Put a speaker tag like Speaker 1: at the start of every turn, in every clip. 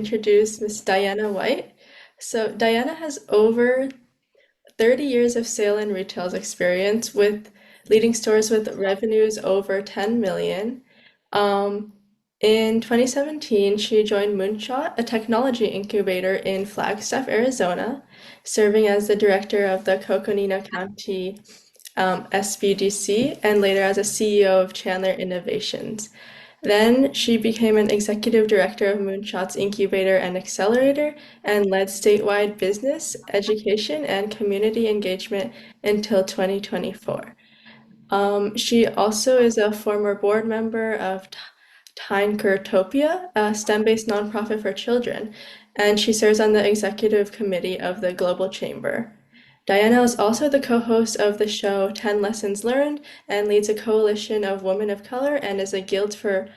Speaker 1: Introduce Miss Diana White. So Diana has over 30 years of sale and retail experience with leading stores with revenues over 10 million. Um, in 2017, she joined Moonshot, a technology incubator in Flagstaff, Arizona, serving as the director of the Coconino County SBDC and later as a CEO of Chandler Innovations. Then she became an executive director of Moonshot's incubator and accelerator and led statewide business, education, and community engagement until 2024. She also is a former board member of Topia, a STEM-based nonprofit for children, and she serves on the executive committee of the Global Chamber. Diana is also the co-host of the show 10 Lessons Learned and leads a coalition of women of color and is a guild for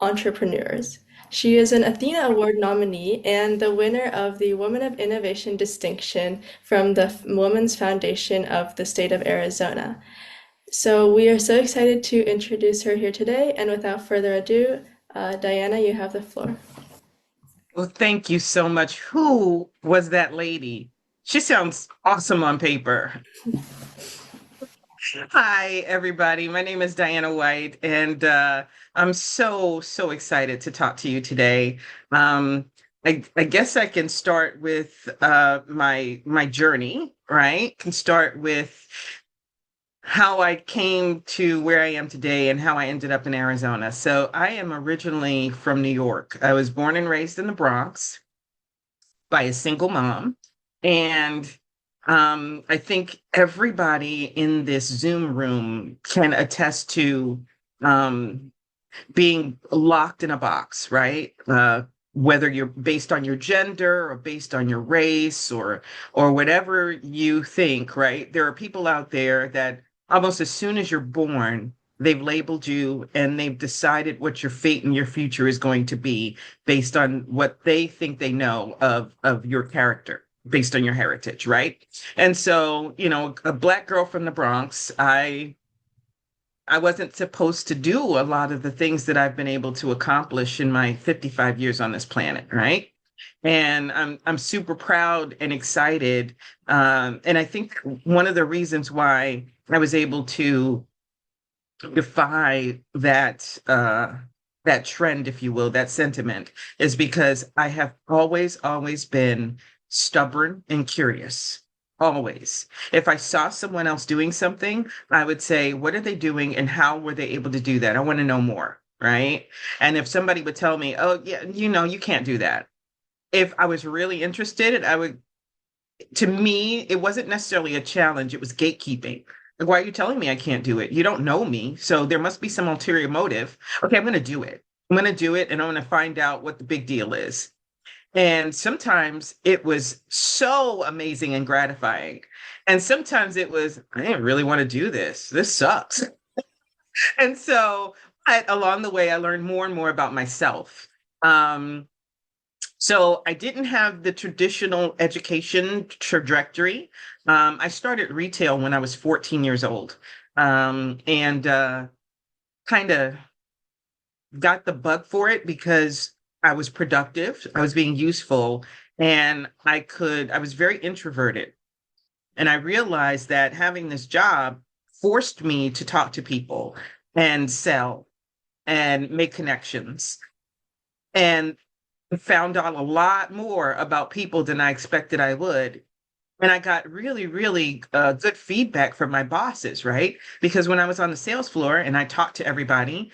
Speaker 1: entrepreneurs. She is an Athena Award nominee and the winner of the Woman of Innovation distinction from the Women's Foundation of the state of Arizona. So we are so excited to introduce her here today, and without further ado, Diana, you have the floor.
Speaker 2: Well, thank you so much. Who was that lady? She sounds awesome on paper. Hi, everybody. My name is Diana White, and I'm so excited to talk to you today. Um, I guess I can start with my journey, right? Can start with how I came to where I am today and how I ended up in Arizona. So I am originally from New York. I was born and raised in the Bronx by a single mom. And I think everybody in this Zoom room can attest to um, being locked in a box, right? Whether you're based on your gender or based on your race or whatever you think, right? There are people out there that almost as soon as you're born, they've labeled you and they've decided what your fate and your future is going to be based on what they think they know of your character, based on your heritage, right? And so, a Black girl from the Bronx, I wasn't supposed to do a lot of the things that I've been able to accomplish in my 55 years on this planet, right? And I'm super proud and excited. And I think one of the reasons why I was able to defy that trend, if you will, that sentiment, is because I have always been stubborn and curious. Always. If I saw someone else doing something, I would say, what are they doing and how were they able to do that? I want to know more, right? And if somebody would tell me, oh, yeah, you can't do that. If I was really interested, to me, it wasn't necessarily a challenge, it was gatekeeping. Like, why are you telling me I can't do it? You don't know me, so there must be some ulterior motive. Okay, I'm going to do it. I'm going to do it, and I'm going to find out what the big deal is. And sometimes it was so amazing and gratifying. And sometimes it was, I didn't really want to do this. This sucks. And so along the way, I learned more and more about myself. Um, so I didn't have the traditional education trajectory. I started retail when I was 14 years old, and kind of got the bug for it because I was productive, I was being useful, and I was very introverted. And I realized that having this job forced me to talk to people and sell and make connections. And found out a lot more about people than I expected I would. And I got really good feedback from my bosses, right? Because when I was on the sales floor and I talked to everybody,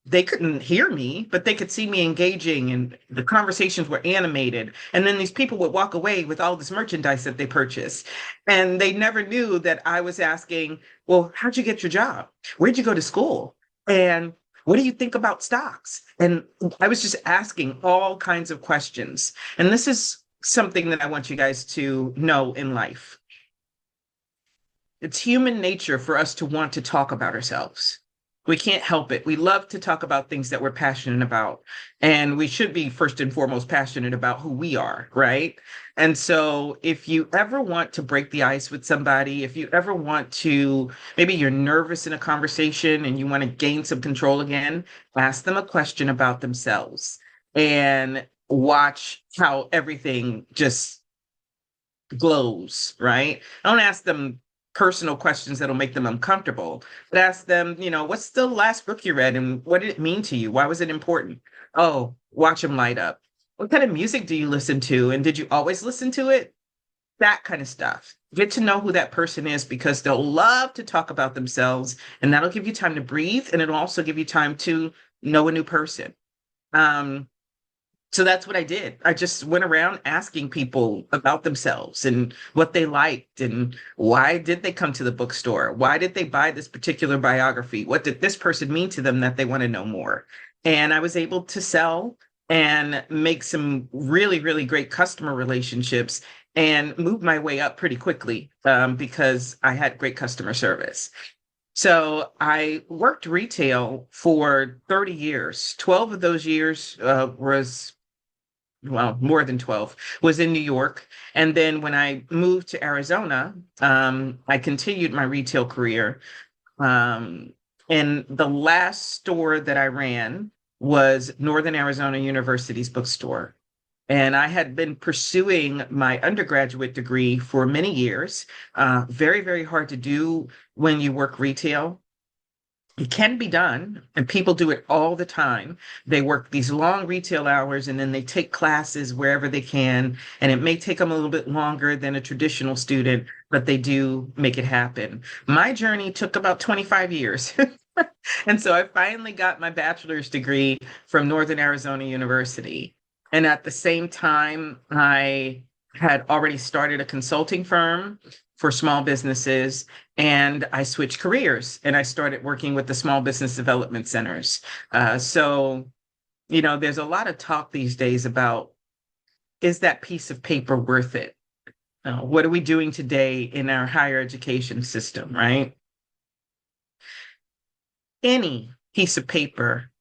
Speaker 2: they couldn't hear me, but they could see me engaging and the conversations were animated. And then these people would walk away with all this merchandise that they purchased. And they never knew that I was asking, well, how'd you get your job? Where'd you go to school? And what do you think about stocks? And I was just asking all kinds of questions. And this is something that I want you guys to know in life. It's human nature for us to want to talk about ourselves. We can't help it. We love to talk about things that we're passionate about. And we should be first and foremost passionate about who we are, right? And so if you ever want to break the ice with somebody, if you ever want to, maybe you're nervous in a conversation and you want to gain some control again, ask them a question about themselves. And watch how everything just glows, right? I don't ask them personal questions that'll make them uncomfortable, but ask them, what's the last book you read and what did it mean to you? Why was it important? Oh, watch them light up. What kind of music do you listen to? And did you always listen to it? That kind of stuff. Get to know who that person is because they'll love to talk about themselves, and that'll give you time to breathe, and it'll also give you time to know a new person. Um, so that's what I did. I just went around asking people about themselves and what they liked and why did they come to the bookstore? Why did they buy this particular biography? What did this person mean to them that they want to know more? And I was able to sell and make some really, really great customer relationships and move my way up pretty quickly because I had great customer service. So I worked retail for 30 years. 12 of those years was well, more than 12, was in New York. And then when I moved to Arizona, I continued my retail career. Um, and the last store that I ran was Northern Arizona University's bookstore. And I had been pursuing my undergraduate degree for many years. Very, very hard to do when you work retail. It can be done, and people do it all the time. They work these long retail hours and then they take classes wherever they can. And it may take them a little bit longer than a traditional student, but they do make it happen. My journey took about 25 years. And so I finally got my bachelor's degree from Northern Arizona University. And at the same time, I had already started a consulting firm for small businesses, and I switched careers and I started working with the small business development centers. There's a lot of talk these days about is that piece of paper worth it? What are we doing today in our higher education system, right? Any piece of paper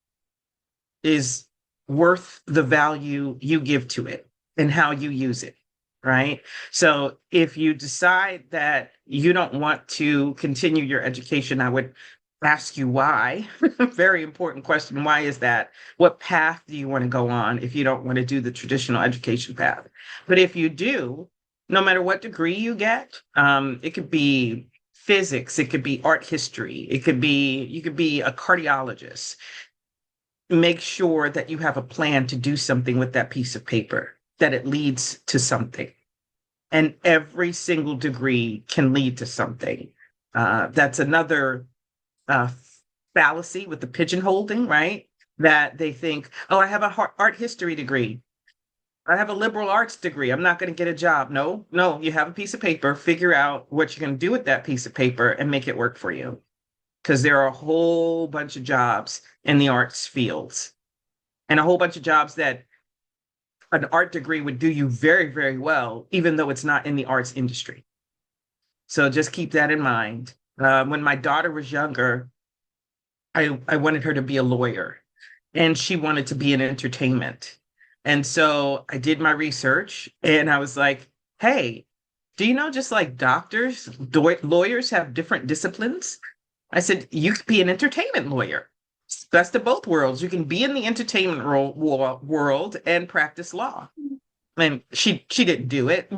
Speaker 2: is worth the value you give to it and how you use it, right? So if you decide that you don't want to continue your education, I would ask you why. Very important question. Why is that? What path do you want to go on if you don't want to do the traditional education path? But if you do, no matter what degree you get, it could be physics, it could be art history, you could be a cardiologist. Make sure that you have a plan to do something with that piece of paper, that it leads to something. And every single degree can lead to something. That's another uh, fallacy with the pigeonholing, right? That they think, oh, I have a art history degree. I have a liberal arts degree. I'm not going to get a job. No, no, you have a piece of paper, figure out what you're going to do with that piece of paper and make it work for you. Because there are a whole bunch of jobs in the arts fields and a whole bunch of jobs that an art degree would do you very, very well, even though it's not in the arts industry. So just keep that in mind. When my daughter was younger, I wanted her to be a lawyer and she wanted to be in entertainment. And so I did my research and I was like, hey, do you know just like doctors, lawyers have different disciplines? I said, you could be an entertainment lawyer. Best of both worlds. You can be in the entertainment world and practice law. And she didn't do it,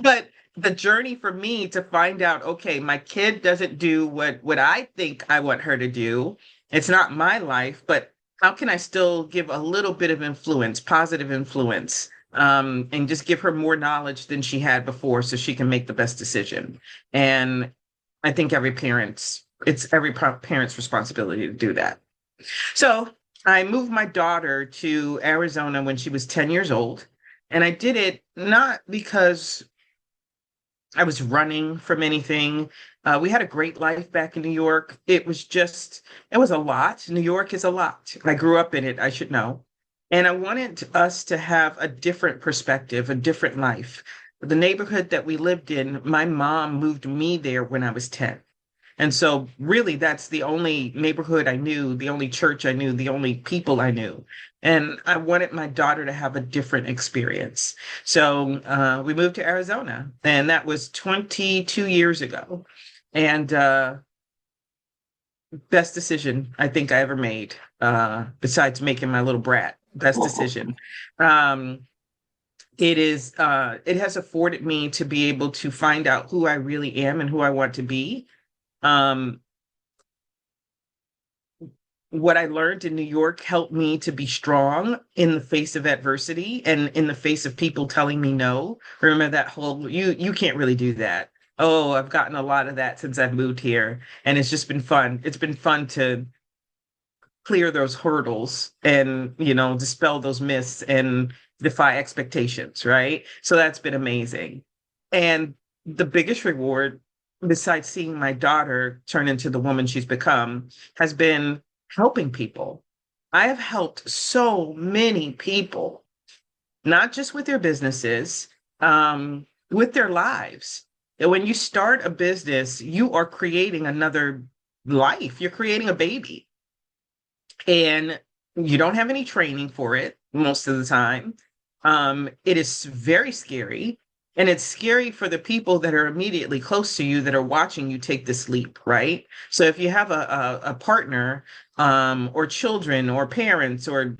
Speaker 2: but the journey for me to find out, okay, my kid doesn't do what I think I want her to do. It's not my life, but how can I still give a little bit of influence, positive influence, and just give her more knowledge than she had before so she can make the best decision. And I think it's every parent's responsibility to do that. So I moved my daughter to Arizona when she was 10 years old. And I did it not because I was running from anything. We had a great life back in New York. It was a lot. New York is a lot. I grew up in it, I should know. And I wanted us to have a different perspective, a different life. The neighborhood that we lived in, my mom moved me there when I was 10. And so, really, that's the only neighborhood I knew, the only church I knew, the only people I knew. And I wanted my daughter to have a different experience. So we moved to Arizona, and that was 22 years ago. And best decision I think I ever made, besides making my little brat. best decision. Um, it has afforded me to be able to find out who I really am and who I want to be. Um, what I learned in New York helped me to be strong in the face of adversity and in the face of people telling me no. Remember that whole you can't really do that. Oh, I've gotten a lot of that since I've moved here, and it's just been fun. It's been fun to clear those hurdles and, dispel those myths and defy expectations, right? So that's been amazing. And the biggest reward, besides seeing my daughter turn into the woman she's become, has been helping people. I have helped so many people, not just with their businesses, with their lives. And when you start a business, you are creating another life. You're creating a baby, and you don't have any training for it most of the time. It is very scary, and it's scary for the people that are immediately close to you that are watching you take this leap, right? So if you have a partner, or children, or parents, or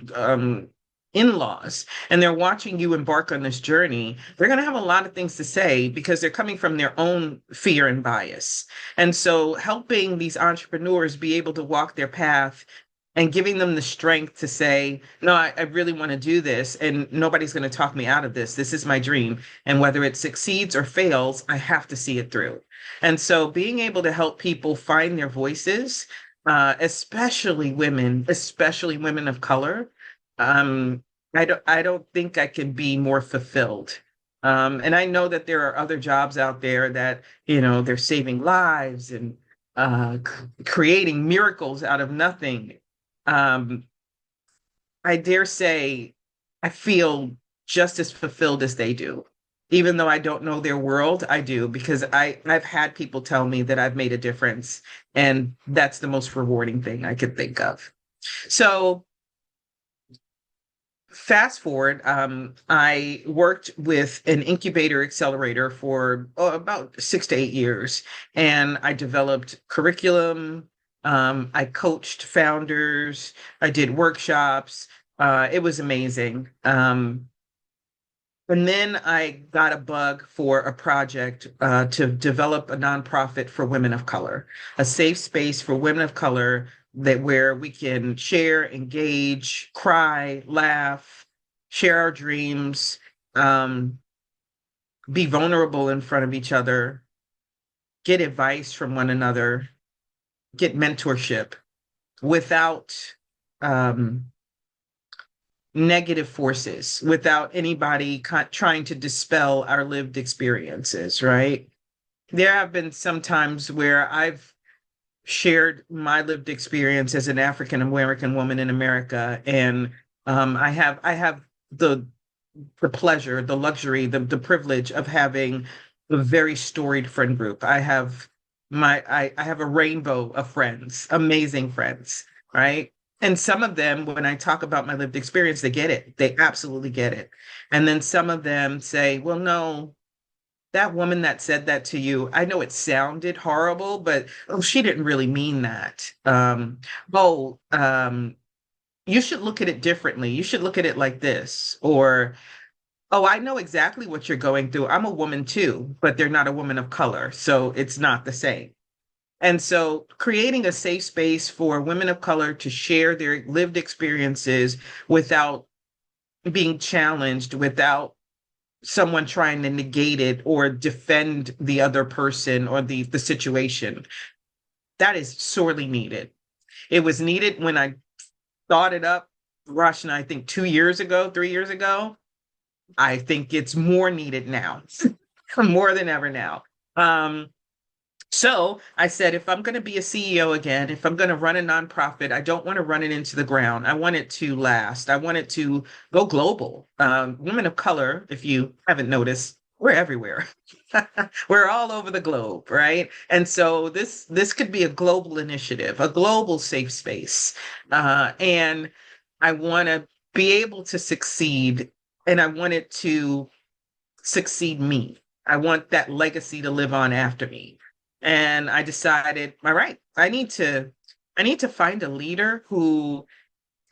Speaker 2: in-laws, and they're watching you embark on this journey, they're going to have a lot of things to say because they're coming from their own fear and bias. And so helping these entrepreneurs be able to walk their path and giving them the strength to say, no, I really want to do this, and nobody's going to talk me out of this. This is my dream. And whether it succeeds or fails, I have to see it through. And so being able to help people find their voices, especially women of color, um, I don't think I can be more fulfilled. And I know that there are other jobs out there that, they're saving lives and creating miracles out of nothing. um, I dare say I feel just as fulfilled as they do. Even though I don't know their world, I do because I've had people tell me that I've made a difference, and that's the most rewarding thing I could think of. So fast forward, I worked with an incubator accelerator for about 6 to 8 years, and I developed curriculum. I coached founders. I did workshops. It was amazing. And then I got a bug for a project to develop a nonprofit for women of color, a safe space for women of color that where we can share, engage, cry, laugh, share our dreams, um, be vulnerable in front of each other, get advice from one another, get mentorship without um, negative forces, without anybody trying to dispel our lived experiences, right? There have been some times where I've shared my lived experience as an African American woman in America, and I have the the pleasure, the luxury, the privilege of having a very storied friend group. I have a rainbow of friends, amazing friends, right? And some of them, when I talk about my lived experience, they get it. They absolutely get it. And then some of them say, well, no, that woman that said that to you, I know it sounded horrible, but oh, she didn't really mean that. Oh, you should look at it differently. You should look at it like this. Or, oh, I know exactly what you're going through. I'm a woman too, but they're not a woman of color. So it's not the same. And so creating a safe space for women of color to share their lived experiences without being challenged, without someone trying to negate it or defend the other person or the situation, that is sorely needed. It was needed when I thought it up, Rush, and I think 2 years ago, 3 years ago. I think it's more needed now, more than ever now. Um, so I said, if I'm going to be a CEO again, if I'm going to run a nonprofit, I don't want to run it into the ground. I want it to last. I want it to go global. Women of color, if you haven't noticed, we're everywhere. We're all over the globe, right? And so this could be a global initiative, a global safe space, and I want to be able to succeed, and I want it to succeed me. I want that legacy to live on after me. And I decided, all right, I need to find a leader who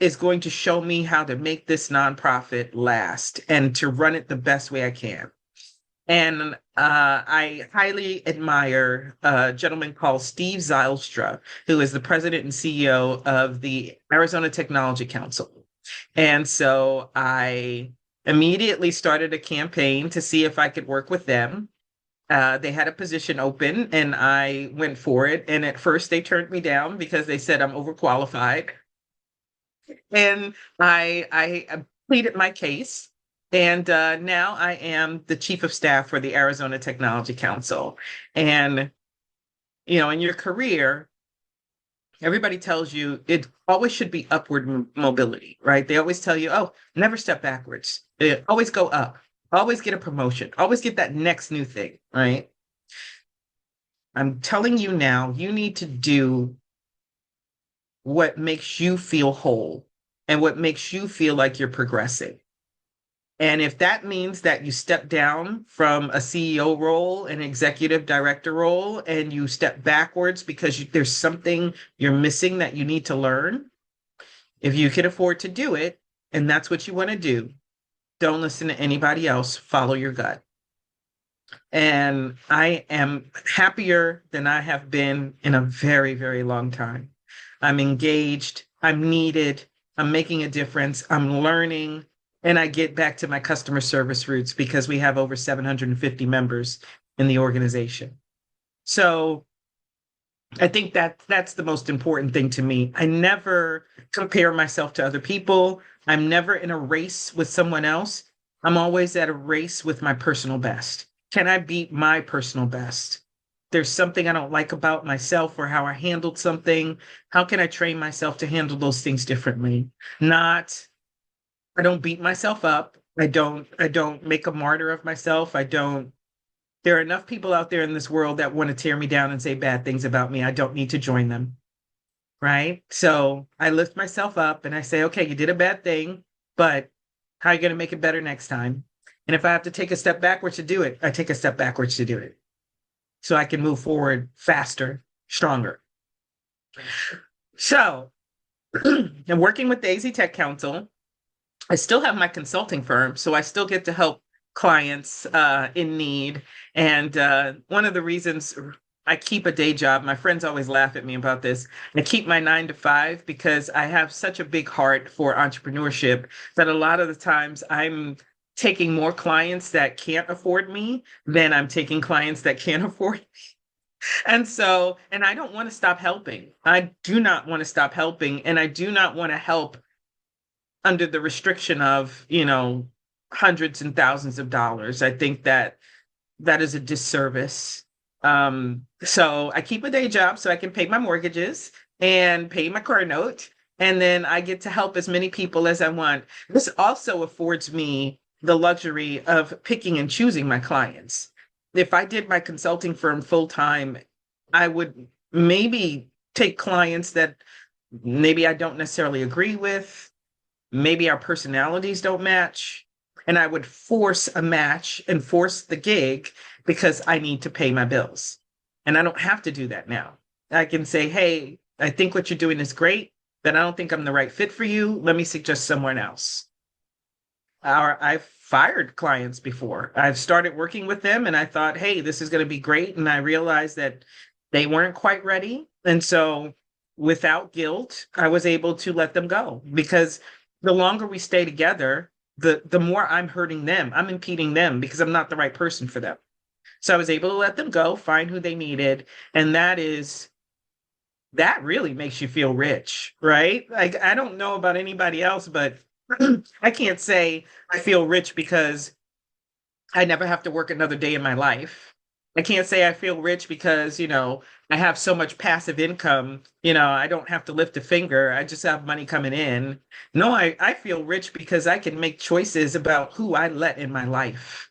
Speaker 2: is going to show me how to make this nonprofit last and to run it the best way I can. And I highly admire a gentleman called Steve Zylstra, who is the president and CEO of the Arizona Technology Council. And so I immediately started a campaign to see if I could work with them. They had a position open and I went for it. And at first they turned me down because they said I'm overqualified. And I pleaded my case. And now I am the chief of staff for the Arizona Technology Council. And, in your career, everybody tells you it always should be upward mobility, right? They always tell you, oh, never step backwards. Always go up, always get a promotion, always get that next new thing, right? I'm telling you now, you need to do what makes you feel whole and what makes you feel like you're progressing. And if that means that you step down from a CEO role, an executive director role, and you step backwards because there's something you're missing that you need to learn, if you can afford to do it, and that's what you want to do, don't listen to anybody else, follow your gut. And I am happier than I have been in a very, very long time. I'm engaged, I'm needed, I'm making a difference, I'm learning, and I get back to my customer service roots because we have over 750 members in the organization. So I think that that's the most important thing to me. I never compare myself to other people. I'm never in a race with someone else. I'm always at a race with my personal best. Can I beat my personal best? There's something I don't like about myself or how I handled something. How can I train myself to handle those things differently? Not, I don't beat myself up. I don't make a martyr of myself. I don't There are enough people out there in this world that want to tear me down and say bad things about me. I don't need to join them. Right. So I lift myself up and I say, okay, you did a bad thing, but how are you going to make it better next time? And if I have to take a step backwards to do it, I take a step backwards to do it so I can move forward faster, stronger. So I'm working with the AZ Tech Council. I still have my consulting firm, so I still get to help clients in need. And one of the reasons I keep a day job, my friends always laugh at me about this. I keep my 9 to 5 because I have such a big heart for entrepreneurship that a lot of the times I'm taking more clients that can't afford me than I'm taking clients that can't afford. And so, and I don't want to stop helping. I do not want to stop helping. And I do not want to help under the restriction of, hundreds and thousands of dollars. I think that that is a disservice. So I keep a day job so I can pay my mortgages and pay my car note. And then I get to help as many people as I want. This also affords me the luxury of picking and choosing my clients. If I did my consulting firm full time, I would maybe take clients that maybe I don't necessarily agree with. Maybe our personalities don't match. And I would force a match and force the gig because I need to pay my bills. And I don't have to do that now. I can say, hey, I think what you're doing is great, but I don't think I'm the right fit for you. Let me suggest someone else. Or I've fired clients before. I've started working with them and I thought, hey, this is going to be great. And I realized that they weren't quite ready. And so without guilt, I was able to let them go because the longer we stay together, the more I'm hurting them. I'm impeding them because I'm not the right person for them. So I was able to let them go, find who they needed. And that really makes you feel rich, right? Like, I don't know about anybody else, but I can't say I feel rich because I never have to work another day in my life. I can't say I feel rich because, I have so much passive income, I don't have to lift a finger. I just have money coming in. No, I feel rich because I can make choices about who I let in my life.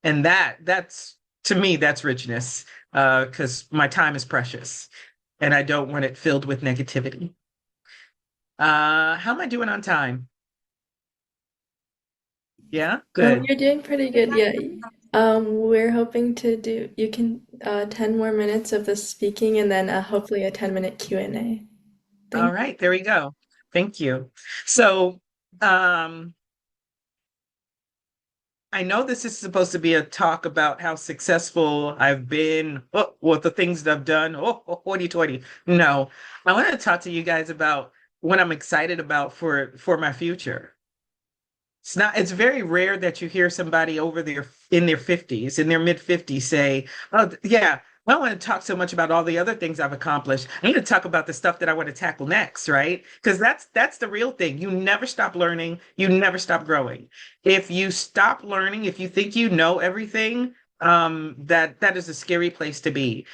Speaker 2: And that's to me, that's richness, because my time is precious and I don't want it filled with negativity. How am I doing on time? Yeah, good.
Speaker 1: You're doing pretty good. Yeah. We're hoping to do, you can, 10 more minutes of the speaking and then hopefully a 10-minute Q&A.
Speaker 2: All
Speaker 1: Thank
Speaker 2: right, there we go. Thank you. So, um, I know this is supposed to be a talk about how successful I've been, what the things that I've done, 2020. No, I want to talk to you guys about what I'm excited about for my future. It's very rare that you hear somebody over their in their 50s, in their mid 50s say, "Oh, yeah, I don't want to talk so much about all the other things I've accomplished. I'm going to talk about the stuff that I want to tackle next," right? Because that's the real thing. You never stop learning, you never stop growing. If you stop learning, if you think you know everything, that is a scary place to be.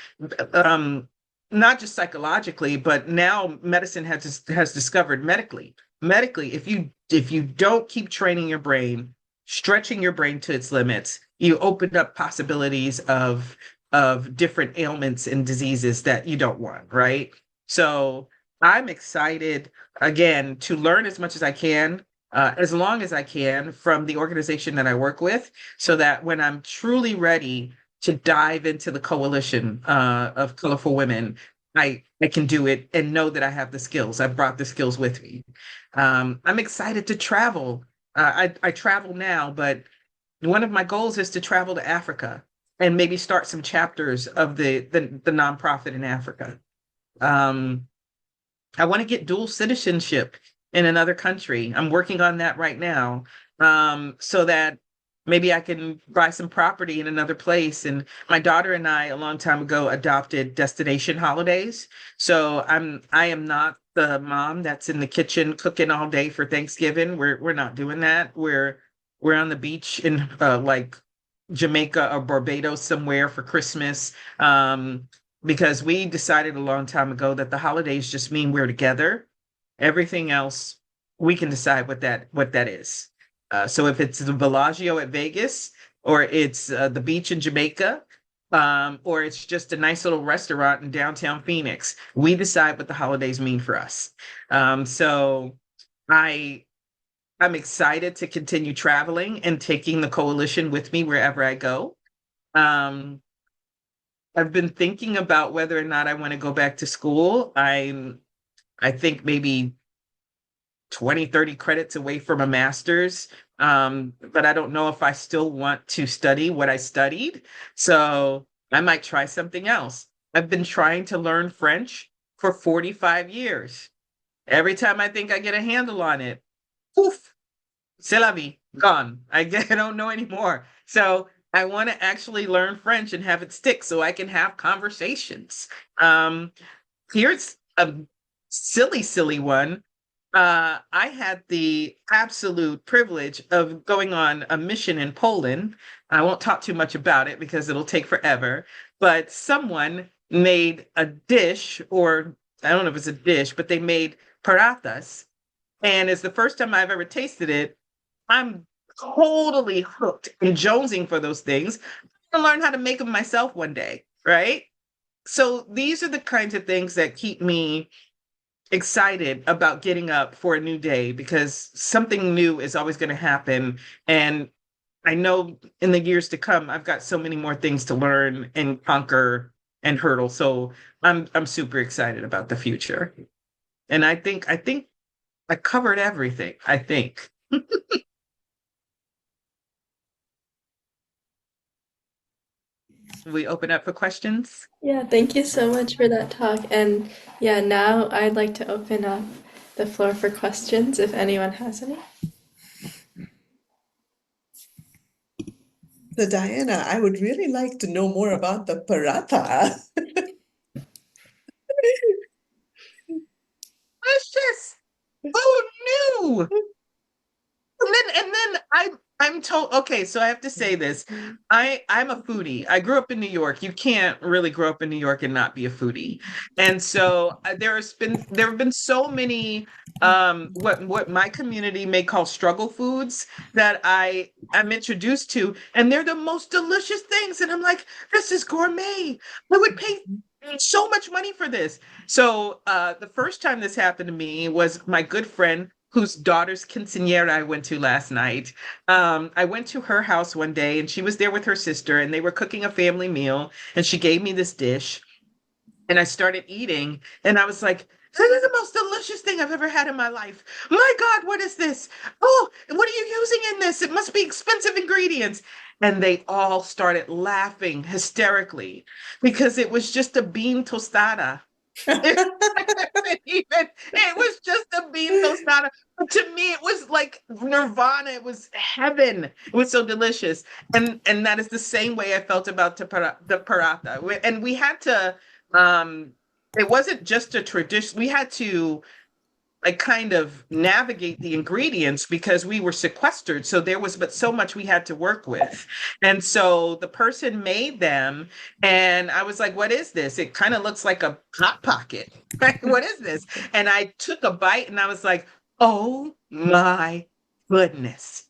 Speaker 2: Um, Not just psychologically, but now medicine has discovered medically, if you don't keep training your brain, stretching your brain to its limits, you open up possibilities of different ailments and diseases that you don't want, right? So I'm excited again to learn as much as I can, as long as I can from the organization that I work with, so that when I'm truly ready to dive into the coalition of colorful women, I can do it and know that I have the skills. I brought the skills with me. I'm excited to travel. I travel now, but one of my goals is to travel to Africa and maybe start some chapters of the nonprofit in Africa. Um, I want to get dual citizenship in another country. I'm working on that right now, so that maybe I can buy some property in another place. And my daughter and I, a long time ago, adopted destination holidays. So I am not the mom that's in the kitchen cooking all day for Thanksgiving. We're not doing that. We're on the beach in like Jamaica or Barbados somewhere for Christmas. Because we decided a long time ago that the holidays just mean we're together. Everything else, we can decide what that is. So if it's the Bellagio at Vegas, or it's the beach in Jamaica, or it's just a nice little restaurant in downtown Phoenix, we decide what the holidays mean for us. So I I'm excited to continue traveling and taking the coalition with me wherever I go. Um, I've been thinking about whether or not I want to go back to school. I think maybe 20, 30 credits away from a master's. But I don't know if I still want to study what I studied. So I might try something else. I've been trying to learn French for 45 years. Every time I think I get a handle on it, poof, c'est la vie, gone. I don't know anymore. So I want to actually learn French and have it stick so I can have conversations. Um, Here's a silly one. I had the absolute privilege of going on a mission in Poland. I won't talk too much about it because it'll take forever, but someone made a dish, or I don't know if it's a dish, but they made parathas. And it's the first time I've ever tasted it. I'm totally hooked and jonesing for those things. I'm gonna learn how to make them myself one day, right? So these are the kinds of things that keep me excited about getting up for a new day, because something new is always going to happen. And I know in the years to come, I've got so many more things to learn and conquer and hurdle. So I'm super excited about the future. And I think I covered everything, I think. We open up for questions.
Speaker 1: Yeah, thank you so much for that talk. And yeah, now I'd like to open up the floor for questions if anyone has any.
Speaker 3: So Diana, I would really like to know more about the paratha.
Speaker 2: Delicious. Oh, no. And then I'm told, okay, so I have to say this. I'm a foodie. I grew up in New York. You can't really grow up in New York and not be a foodie. And so there have been so many what my community may call struggle foods that I'm introduced to, and they're the most delicious things, and I'm like, this is gourmet. I would pay so much money for this. So the first time this happened to me was my good friend whose daughter's quinceañera I went to last night. I went to her house one day and she was there with her sister and they were cooking a family meal and she gave me this dish and I started eating and I was like, This is the most delicious thing I've ever had in my life. My God, what is this? Oh, what are you using in this? It must be expensive ingredients. And they all started laughing hysterically because it was just a bean tostada. It wasn't even, it was just a bean tostada. But to me, it was like nirvana. It was heaven. It was so delicious. And that is the same way I felt about the paratha. And we had to it wasn't just a tradition. We had to like kind of navigate the ingredients because we were sequestered. So there was but so much we had to work with. And so the person made them and I was like, what is this? It kind of looks like a hot pocket. Right? What is this? And I took a bite and I was like, oh my goodness.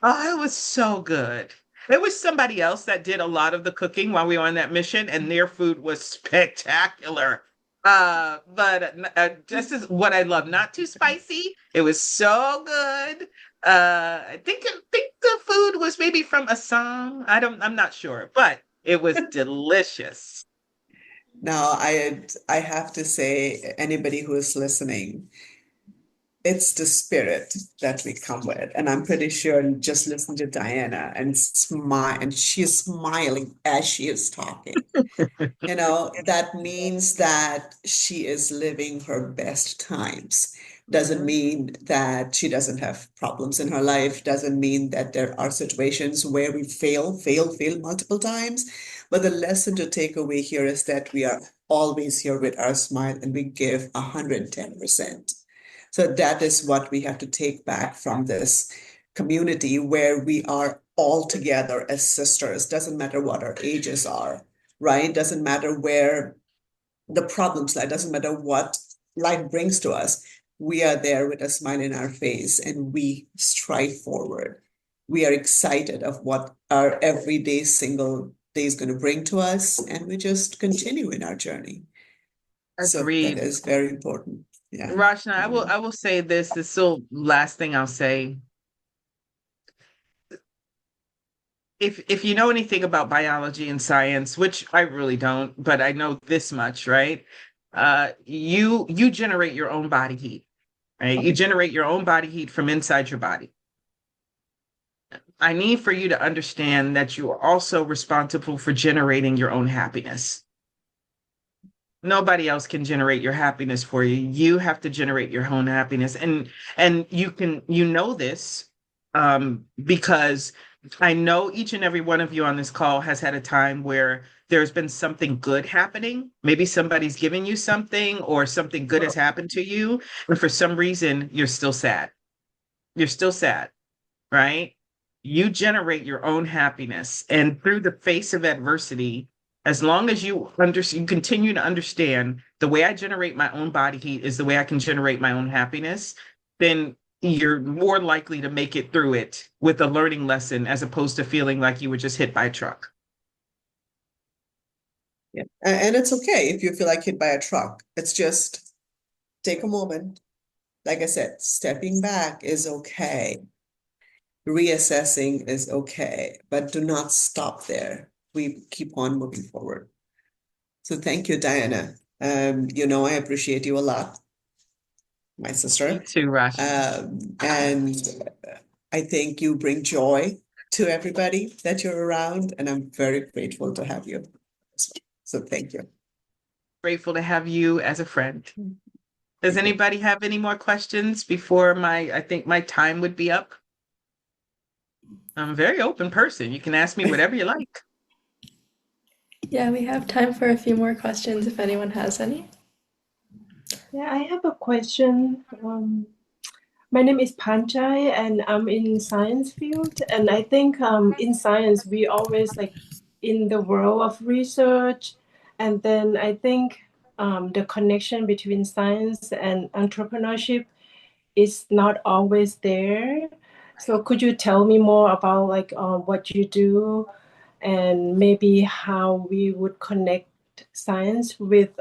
Speaker 2: Oh, it was so good. There was somebody else that did a lot of the cooking while we were on that mission, and their food was spectacular. But this is what I love. Not too spicy. It was so good. I think the food was maybe from Assam. I'm not sure, but it was delicious.
Speaker 3: Now, I have to say, anybody who is listening, it's the spirit that we come with. And I'm pretty sure just listen to Diana and smile, and she's smiling as she is talking. You know, that means that she is living her best times. Doesn't
Speaker 2: Mhm.
Speaker 3: mean that she doesn't have problems in her life, doesn't mean that there are situations where we fail multiple times. But the lesson to take away here is that we are always here with our smile and we give 110%. So that is what we have to take back from this community where we are all together as sisters. Doesn't matter what our ages are, right? Doesn't matter where the problems lie, doesn't matter what life brings to us. We are there with a smile in our face and we strive forward. We are excited of what our everyday single day is going to bring to us, and we just continue in our journey. So that
Speaker 2: Agreed.
Speaker 3: is very important. Yeah.
Speaker 2: Rashna, I will
Speaker 3: Yeah.
Speaker 2: I will say this. This is the last thing I'll say. If you know anything about biology and science, which I really don't, but I know this much, right? You generate your own body heat, right? You generate your own body heat from inside your body. I need for you to understand that you are also responsible for generating your own happiness. Nobody else can generate your happiness for you. You have to generate your own happiness. And you know this because I know each and every one of you on this call has had a time where there's been something good happening. Maybe somebody's giving you something or something good has happened to you. And for some reason, you're still sad. You're still sad, right? You generate your own happiness. And through the face of adversity, as long as you continue to understand the way I generate my own body heat is the way I can generate my own happiness, then you're more likely to make it through it with a learning lesson as opposed to feeling like you were just hit by a truck.
Speaker 3: Yeah. And it's okay if you feel like hit by a truck. It's just take a moment. Like I said, stepping back is okay. Reassessing is okay, but do not stop there. We keep on moving forward. So thank you, Diana. You know, I appreciate you a lot, my
Speaker 2: Me
Speaker 3: sister.
Speaker 2: too, Rashna.
Speaker 3: And I think you bring joy to everybody that you're around, and I'm very grateful to have you. So thank you.
Speaker 2: Grateful to have you as a friend. Does
Speaker 3: Thank you.
Speaker 2: anybody have any more questions before I think my time would be up? I'm a very open person. You can ask me whatever you like.
Speaker 1: Yeah, we have time for a few more questions if anyone has any.
Speaker 4: Yeah, I have a question. My name is Panchai, and I'm in science field. And I think in science we always like in the world of research, and then I think the connection between science and entrepreneurship is not always there. So could you tell me more about like what you do, and maybe how we would connect science with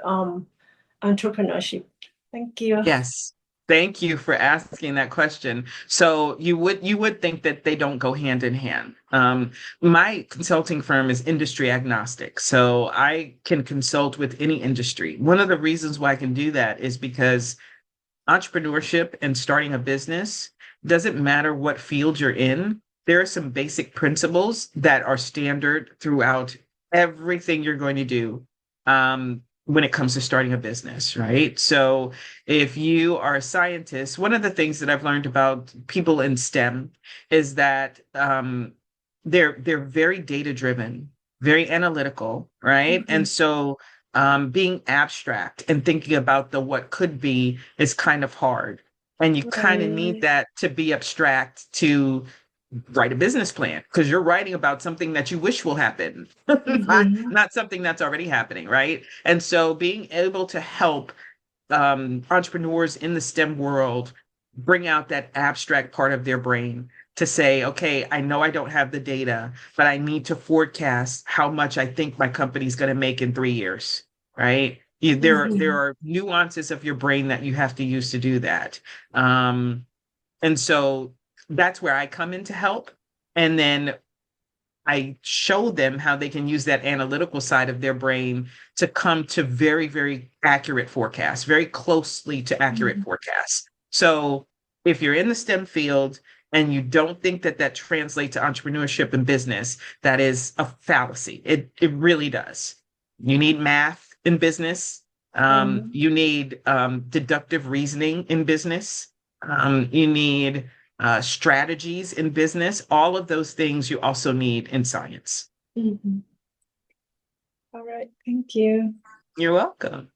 Speaker 4: entrepreneurship? Thank you.
Speaker 2: Yes, Thank you for asking that question. So you would think that they don't go hand in hand. My consulting firm is industry agnostic, so I can consult with any industry. One of the reasons why I can do that is because entrepreneurship and starting a business doesn't matter what field you're in. There are some basic principles that are standard throughout everything you're going to do when it comes to starting a business, right? So, if you are a scientist, one of the things that I've learned about people in STEM is that they're very data driven, very analytical, right? And
Speaker 1: Mhm.
Speaker 2: so being abstract and thinking about the what could be is kind of hard. And you kind of need
Speaker 1: Right.
Speaker 2: that to be abstract to write a business plan because you're writing about something that you wish will happen,
Speaker 4: Mm-hmm.
Speaker 2: not something that's already happening, right? And so being able to help entrepreneurs in the STEM world bring out that abstract part of their brain to say, okay, I know I don't have the data, but I need to forecast how much I think my company's going to make in 3 years, right? There
Speaker 4: Mm-hmm.
Speaker 2: are nuances of your brain that you have to use to do that. Um, and so that's where I come in to help. And then I show them how they can use that analytical side of their brain to come to very, very accurate forecasts, very closely to accurate forecasts. So if you're in the STEM field and you don't think that that translates to entrepreneurship and business, that is a fallacy. It really does. You need math in business.
Speaker 4: Mm-hmm.
Speaker 2: You need deductive reasoning in business. You need strategies in business, all of those things you also need in science.
Speaker 4: Mm-hmm. All right. Thank you.
Speaker 2: You're welcome.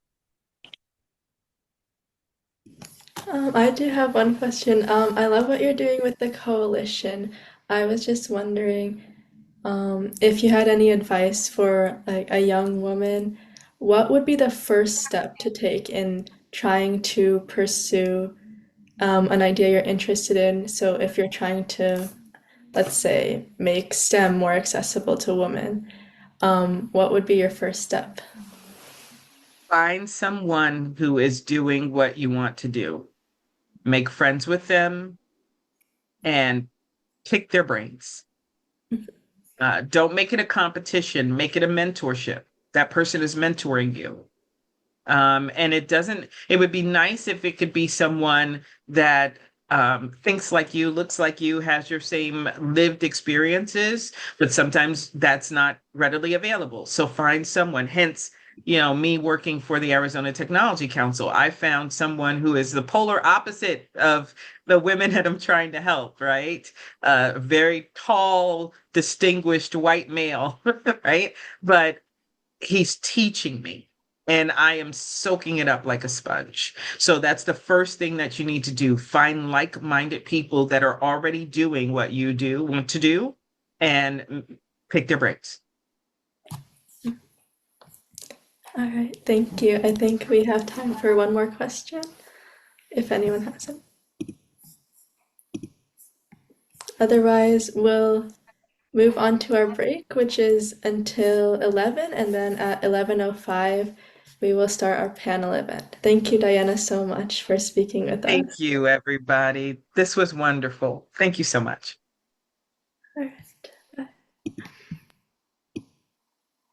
Speaker 1: I do have one question. I love what you're doing with the coalition. I was just wondering, if you had any advice for like a young woman, what would be the first step to take in trying to pursue an idea you're interested in? So if you're trying to, let's say, make STEM more accessible to women, what would be your first step?
Speaker 2: Find someone who is doing what you want to do. Make friends with them and pick their brains. Don't make it a competition, make it a mentorship. That person is mentoring you. And it would be nice if it could be someone that thinks like you, looks like you, has your same lived experiences, but sometimes that's not readily available. So find someone, hence, me working for the Arizona Technology Council, I found someone who is the polar opposite of the women that I'm trying to help, right? Very tall, distinguished white male, right? But he's teaching me and I am soaking it up like a sponge. So that's the first thing that you need to do. Find like-minded people that are already doing what you do want to do and pick their brains.
Speaker 1: All right, thank you. I think we have time for one more question, if anyone has it. Otherwise, we'll move on to our break, which is until 11, and then at 11:05, we will start our panel event. Thank you, Diana, so much for speaking with
Speaker 2: Thank
Speaker 1: us.
Speaker 2: you, everybody. This was wonderful. Thank you so much.
Speaker 1: All right.